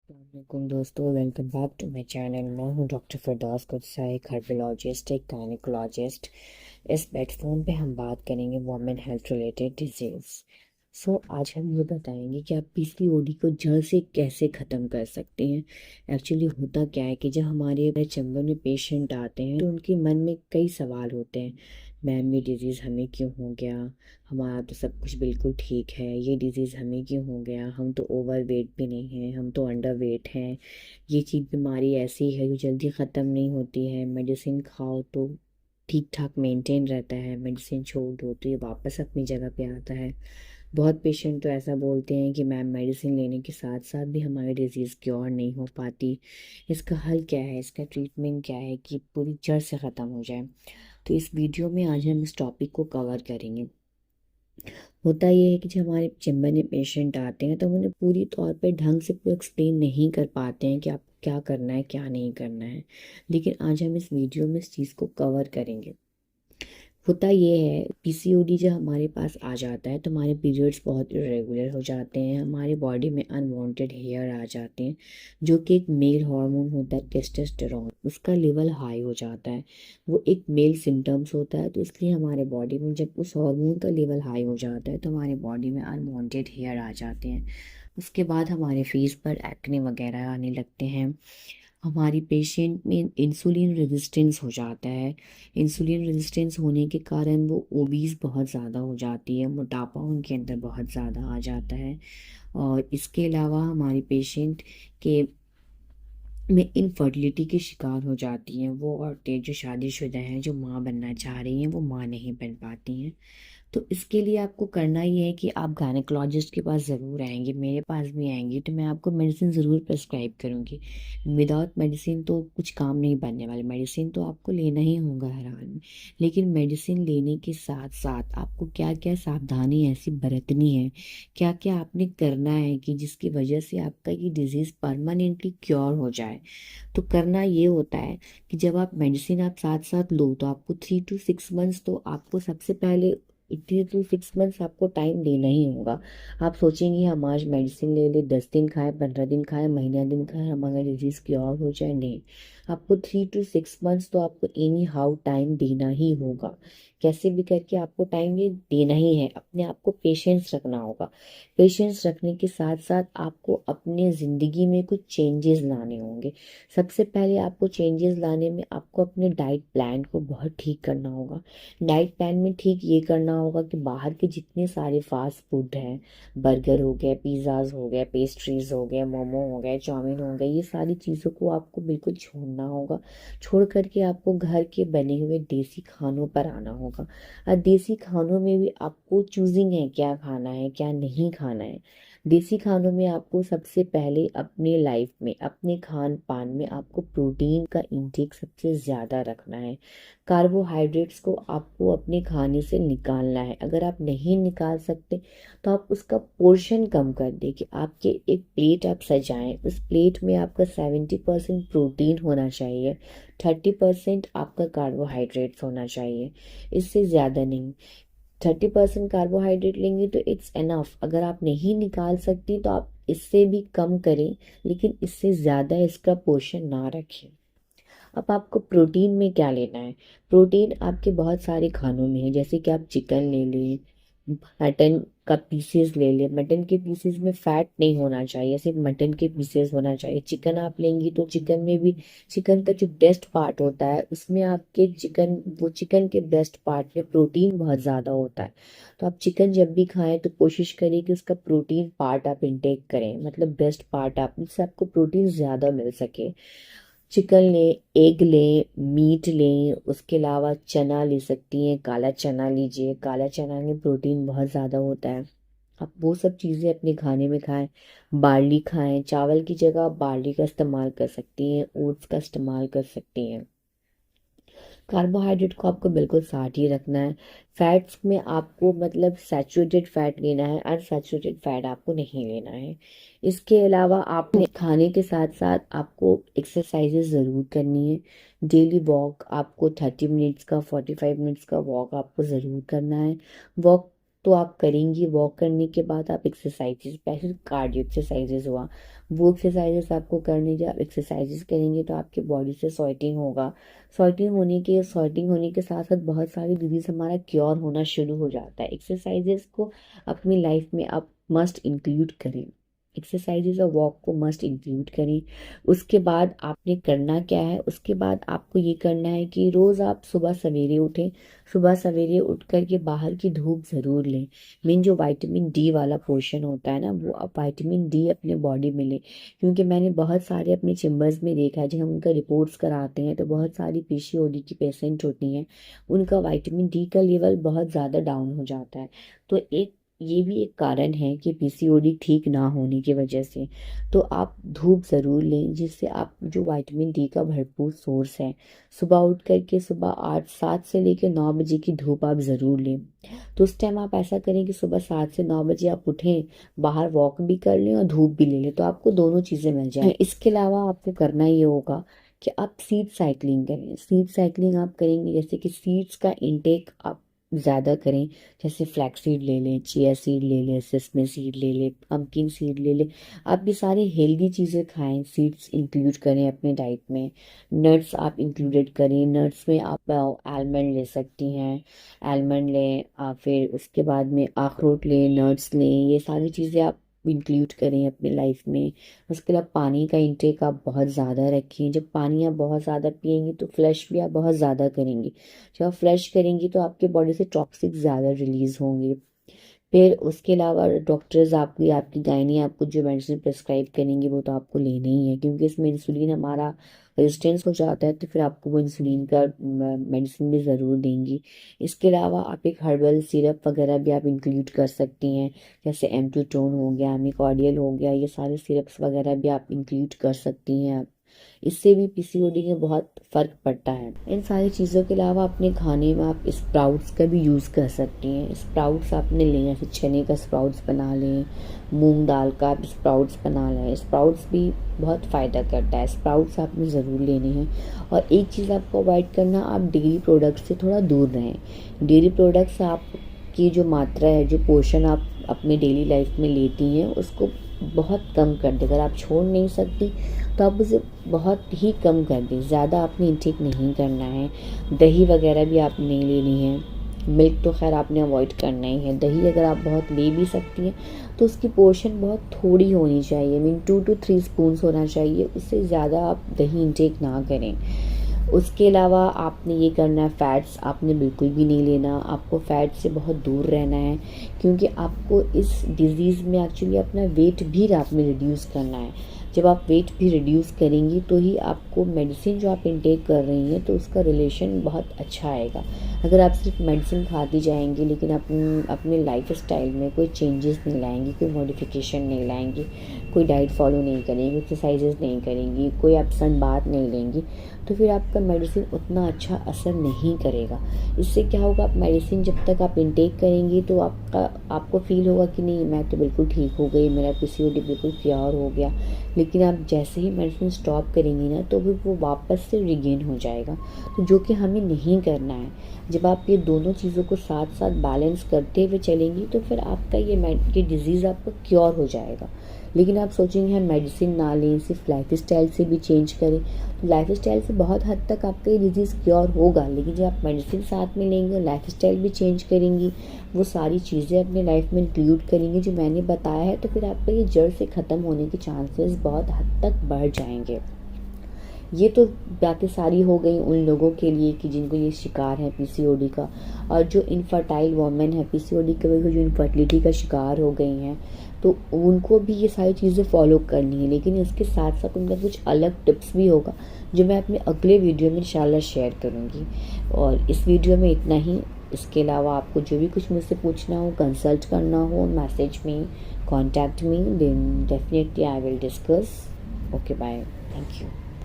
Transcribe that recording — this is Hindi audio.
वालेकुम दोस्तों, welcome back to my channel. मैं हूं डॉक्टर फिरदौस कुदसा, एक हर्बोलॉजिस्ट, एक गायनेकोलॉजिस्ट। इस प्लेटफॉर्म पे हम बात करेंगे वुमेन हेल्थ रिलेटेड डिजीज़। आज हम ये बताएंगे कि आप पीसीओडी को जड़ से कैसे ख़त्म कर सकते हैं। एक्चुअली होता क्या है कि जब हमारे चैम्बर में पेशेंट आते हैं तो उनके मन में कई सवाल होते हैं। मैम, ये डिज़ीज़ हमें क्यों हो गया? हमारा तो सब कुछ बिल्कुल ठीक है, ये डिज़ीज़ हमें क्यों हो गया? हम तो ओवर वेट भी नहीं हैं, हम तो अंडर वेट हैं। ये चीज़ बीमारी ऐसी है जो जल्दी ख़त्म नहीं होती है, मेडिसिन खाओ तो ठीक ठाक मेंटेन रहता है, मेडिसिन छोड़ दो तो ये वापस अपनी जगह पे आता है। बहुत पेशेंट तो ऐसा बोलते हैं कि मैम, मेडिसिन लेने के साथ साथ भी हमारी डिज़ीज़ क्योर नहीं हो पाती। इसका हल क्या है, इसका ट्रीटमेंट क्या है कि पूरी जड़ से ख़त्म हो जाए? तो इस वीडियो में आज हम इस टॉपिक को कवर करेंगे। होता ये है कि जब हमारे चैम्बर में पेशेंट आते हैं तो हम उन्हें पूरी तौर पे ढंग से पूरा एक्सप्लेन नहीं कर पाते हैं कि आप क्या करना है, क्या नहीं करना है। लेकिन आज हम इस वीडियो में इस चीज़ को कवर करेंगे। होता ये है, पीसीओडी जब हमारे पास आ जाता है तो हमारे पीरियड्स बहुत इरेगुलर हो जाते हैं, हमारी बॉडी में अनवांटेड हेयर आ जाते हैं, जो कि एक मेल हार्मोन होता है टेस्टोस्टेरोन, उसका लेवल हाई हो जाता है। वो एक मेल सिम्टम्स होता है, तो इसलिए हमारे बॉडी में जब उस हार्मोन का लेवल हाई हो जाता है तो हमारे बॉडी में अनवांटेड हेयर आ जाते हैं। उसके बाद हमारे फेस पर एक्ने वगैरह आने लगते हैं। हमारी पेशेंट में इंसुलिन रेजिस्टेंस हो जाता है। इंसुलिन रेजिस्टेंस होने के कारण वो ओबीज बहुत ज़्यादा हो जाती है, मोटापा उनके अंदर बहुत ज़्यादा आ जाता है। और इसके अलावा हमारी पेशेंट के में इनफर्टिलिटी के शिकार हो जाती हैं। वो औरतें जो शादीशुदा हैं, जो माँ बनना चाह रही हैं, वो माँ नहीं बन पाती हैं। तो इसके लिए आपको करना ये है कि आप गायनेकोलॉजिस्ट के पास ज़रूर आएंगे, मेरे पास भी आएंगी तो मैं आपको मेडिसिन ज़रूर प्रेस्क्राइब करूँगी। विदाउट मेडिसिन तो कुछ काम नहीं बनने वाला, मेडिसिन तो आपको लेना ही होगा हर हाल में। लेकिन मेडिसिन लेने के साथ साथ आपको क्या क्या सावधानी ऐसी बरतनी है, क्या क्या आपने करना है कि जिसकी वजह से आपका ये डिज़ीज़ परमानेंटली क्योर हो जाए। तो करना ये होता है कि जब आप मेडिसिन आप साथ साथ लो तो आपको 3 to 6 मंथ्स तो आपको सबसे पहले 3 to 6 मंथ्स आपको टाइम देना ही होगा। आप सोचेंगे हम आज मेडिसिन ले ले, 10 दिन खाएं, 15 दिन खाएं, महीना दिन खाएं, हमारा डिजीज क्योर हो जाए, नहीं। आपको 3 to 6 मंथ्स तो आपको एनी हाउ टाइम देना ही होगा। कैसे भी करके आपको टाइम ये देना ही है। अपने आप को पेशेंस रखना होगा। पेशेंस रखने के साथ साथ आपको अपने ज़िंदगी में कुछ चेंजेस लाने होंगे। सबसे पहले आपको चेंजेस लाने में आपको अपने डाइट प्लान को बहुत ठीक करना होगा। डाइट प्लान में ठीक ये करना होगा कि बाहर के जितने सारे फास्ट फूड हैं, बर्गर हो गए, पिज़्ज़ाज हो गए, पेस्ट्रीज हो गए, मोमो हो गए, चाउमीन हो गए, ये सारी चीज़ों को आपको बिल्कुल छोड़ना होगा। छोड़ करके आपको घर के बने हुए देसी खानों पर आना होगा। और देसी खानों में भी आपको चूजिंग है, क्या खाना है क्या नहीं खाना है। देसी खानों में आपको सबसे पहले अपने लाइफ में, अपने खान पान में आपको प्रोटीन का इंटेक सबसे ज़्यादा रखना है। कार्बोहाइड्रेट्स को आपको अपने खाने से निकालना है। अगर आप नहीं निकाल सकते तो आप उसका पोर्शन कम कर दें कि आपके एक प्लेट आप सजाएं, उस प्लेट में आपका 70% प्रोटीन होना चाहिए, 30% आपका कार्बोहाइड्रेट्स होना चाहिए, इससे ज़्यादा नहीं। 30% कार्बोहाइड्रेट लेंगे तो इट्स एनफ। अगर आप नहीं निकाल सकती तो आप इससे भी कम करें, लेकिन इससे ज़्यादा इसका पोर्शन ना रखें। अब आपको प्रोटीन में क्या लेना है। प्रोटीन आपके बहुत सारे खानों में है, जैसे कि आप चिकन ले लें, मटन का पीसेस ले लें। मटन के पीसेस में फैट नहीं होना चाहिए, सिर्फ मटन के पीसेस होना चाहिए। चिकन आप लेंगी तो चिकन में भी, चिकन का जो बेस्ट पार्ट होता है उसमें आपके चिकन, वो चिकन के बेस्ट पार्ट में प्रोटीन बहुत ज़्यादा होता है। तो आप चिकन जब भी खाएं तो कोशिश करें कि उसका प्रोटीन पार्ट आप इंटेक करें, मतलब बेस्ट पार्ट आप, जिससे आपको प्रोटीन ज़्यादा मिल सके। चिकन लें, एग लें, मीट लें, उसके अलावा चना ले सकती हैं, काला चना लीजिए। काला चना में प्रोटीन बहुत ज़्यादा होता है। आप वो सब चीज़ें अपने खाने में खाएं। बार्ली खाएं, चावल की जगह आप बार्ली का इस्तेमाल कर सकती हैं, ओट्स का इस्तेमाल कर सकती हैं। कार्बोहाइड्रेट को आपको बिल्कुल साथ ही रखना है। फैट्स में आपको मतलब सैचुरेटेड फैट लेना है, अनसैचुरेटेड फैट आपको नहीं लेना है। इसके अलावा आपने खाने के साथ साथ आपको एक्सरसाइजेज ज़रूर करनी है। डेली वॉक आपको 30 मिनट्स का, 45 मिनट्स का वॉक आपको ज़रूर करना है। वॉक तो आप करेंगी। वॉक करने के बाद आप एक्सरसाइजेज, स्पेशल कार्डियो एक्सरसाइजेज हुआ, वो एक्सरसाइजेस आपको करने, जब आप एक्सरसाइजेज करेंगे तो आपके बॉडी से स्वेटिंग होगा। स्वेटिंग होने के साथ साथ बहुत सारी डिजीज हमारा क्योर होना शुरू हो जाता है। एक्सरसाइजेज को अपनी लाइफ में आप मस्ट इंक्लूड करें, एक्सरसाइजेज और वॉक को मस्ट इंक्लूड करें। उसके बाद आपने करना क्या है, उसके बाद आपको ये करना है कि रोज़ आप सुबह सवेरे उठें। सुबह सवेरे उठ कर के बाहर की धूप ज़रूर लें। मीन जो विटामिन डी वाला पोर्शन होता है ना, वो आप विटामिन डी अपने बॉडी में लें। क्योंकि मैंने बहुत सारे अपने चेम्बर्स में देखा है, जब हम उनका रिपोर्ट्स कराते हैं तो बहुत सारी पीसीओडी की पेशेंट होती हैं, उनका विटामिन डी का लेवल बहुत ज़्यादा डाउन हो जाता है। तो ये भी एक कारण है कि पीसीओडी ठीक ना होने की वजह से। तो आप धूप ज़रूर लें, जिससे आप जो विटामिन डी का भरपूर सोर्स है, सुबह उठ करके सुबह 8-7 से लेकर 9 बजे की धूप आप ज़रूर लें। तो उस टाइम आप ऐसा करें कि सुबह 7 से 9 बजे आप उठें, बाहर वॉक भी कर लें और धूप भी ले लें, तो आपको दोनों चीज़ें मिल जाए। इसके अलावा आपको करना ये होगा कि आप सीड साइकिलिंग करें। सीड साइकिलिंग आप करेंगे, जैसे कि सीड्स का इंटेक आप ज़्यादा करें। जैसे फ्लैक्स सीड ले लें, चिया सीड ले लें, सेसमे सीड ले लें, पम्पकिन सीड ले लें। आप ये सारे हेल्दी चीज़ें खाएं, सीड्स इंक्लूड करें अपने डाइट में। नट्स आप इंक्लूडेड करें, नट्स में आप आलमंड ले सकती हैं, आलमंड लें। फिर उसके बाद में अखरोट लें, नट्स लें, ये सारी चीज़ें आप इंक्लूड करें अपनी लाइफ में। उसके अलावा पानी का इंटेक आप बहुत ज़्यादा रखें। जब पानी आप बहुत ज़्यादा पिएंगी तो फ्लश भी आप बहुत ज़्यादा करेंगी। जब आप फ्लश करेंगी तो आपके बॉडी से टॉक्सिक ज़्यादा रिलीज़ होंगे। फिर उसके अलावा डॉक्टर्स आपकी गायनी आपको जो मेडिसिन प्रिस्क्राइब करेंगी वो तो आपको लेना ही है, क्योंकि इसमें इंसुलिन हमारा रेजिस्टेंस हो जाता है, तो फिर आपको वो इंसुलिन का मेडिसिन भी ज़रूर देंगी। इसके अलावा आप एक हर्बल सिरप वगैरह भी आप इंक्लूड कर सकती हैं, जैसे M2 टोन हो गया, एमिकॉर्डियल हो गया, ये सारे सिरप्स वगैरह भी आप इंक्लूड कर सकती हैं आप। इससे भी पीसीओडी में बहुत फ़र्क पड़ता है। इन सारी चीज़ों के अलावा अपने खाने में आप स्प्राउट्स का भी यूज़ कर सकती हैं। स्प्राउट्स आपने लें, जैसे चने का स्प्राउट्स बना लें, मूंग दाल का आप स्प्राउट्स बना लें। स्प्राउट्स भी बहुत फ़ायदा करता है, स्प्राउट्स आपने ज़रूर लेने हैं। और एक चीज़ आपको अवॉइड करना, आप डेयरी प्रोडक्ट्स से थोड़ा दूर रहें। डेयरी प्रोडक्ट्स आपकी जो मात्रा है, जो पोर्शन आप अपने डेली लाइफ में लेती हैं, उसको बहुत कम कर दें। अगर आप छोड़ नहीं सकती तो आप उसे बहुत ही कम कर दें, ज़्यादा आपने इंटेक नहीं करना है। दही वगैरह भी आप नहीं लेनी है। मिल्क तो खैर आपने अवॉइड करना ही है। दही अगर आप बहुत ले भी सकती हैं तो उसकी पोर्शन बहुत थोड़ी होनी चाहिए, मीन 2 to 3 स्पून्स होना चाहिए, उससे ज़्यादा आप दही इंटेक ना करें। उसके अलावा आपने ये करना है, फ़ैट्स आपने बिल्कुल भी नहीं लेना। आपको फ़ैट से बहुत दूर रहना है, क्योंकि आपको इस डिज़ीज़ में एक्चुअली अपना वेट भी रात में रिड्यूस करना है। जब आप वेट भी रिड्यूस करेंगी तो ही आपको मेडिसिन जो आप इंटेक कर रही हैं तो उसका रिलेशन बहुत अच्छा आएगा। अगर आप सिर्फ मेडिसिन खाती जाएंगी लेकिन अपने लाइफ स्टाइल में कोई चेंजेस नहीं लाएंगी, कोई मॉडिफिकेशन नहीं लाएंगी, कोई डाइट फॉलो नहीं करेंगी, एक्सरसाइजेज नहीं करेंगी, कोई आप सनबाथ नहीं लेंगी, तो फिर आपका मेडिसिन उतना अच्छा असर नहीं करेगा। इससे क्या होगा, आप मेडिसिन जब तक आप इंटेक करेंगी तो आपको फील होगा कि नहीं मैं तो बिल्कुल ठीक हो गई, मेरा पीसीओडी बिल्कुल क्योर हो गया। लेकिन आप जैसे ही मेडिसिन स्टॉप करेंगी ना तो फिर वो वापस से रिगेन हो जाएगा, तो जो कि हमें नहीं करना है। जब आप ये दोनों चीज़ों को साथ साथ बैलेंस करते हुए चलेंगी तो फिर आपका ये डिज़ीज़ आपका क्योर हो जाएगा। लेकिन आप सोचेंगे हम मेडिसिन ना लें, सिर्फ लाइफ स्टाइल से भी चेंज करें, तो लाइफ स्टाइल से बहुत हद तक आपका ये डिज़ीज़ क्योर होगा। लेकिन जब आप मेडिसिन साथ में लेंगे और लाइफ स्टाइल भी चेंज करेंगी, वो सारी चीज़ें अपने लाइफ में इंक्लूड करेंगे जो मैंने बताया है, तो फिर आपका ये जड़ से ख़त्म होने के चांसेस बहुत हद तक बढ़ जाएंगे। ये तो बातें सारी हो गई उन लोगों के लिए कि जिनको ये शिकार है पीसीओडी का, और जो इनफर्टाइल वोमेन है पीसीओडी की वजह से जो इनफर्टिलिटी का शिकार हो गई हैं, तो उनको भी ये सारी चीज़ें फॉलो करनी है। लेकिन इसके साथ साथ उनका कुछ अलग टिप्स भी होगा जो मैं अपने अगले वीडियो में इंशाल्लाह शेयर करूँगी। और इस वीडियो में इतना ही। इसके अलावा आपको जो भी कुछ मुझसे पूछना हो, कंसल्ट करना हो, मैसेज में contact me, then definitely I will discuss. Okay, bye, thank you.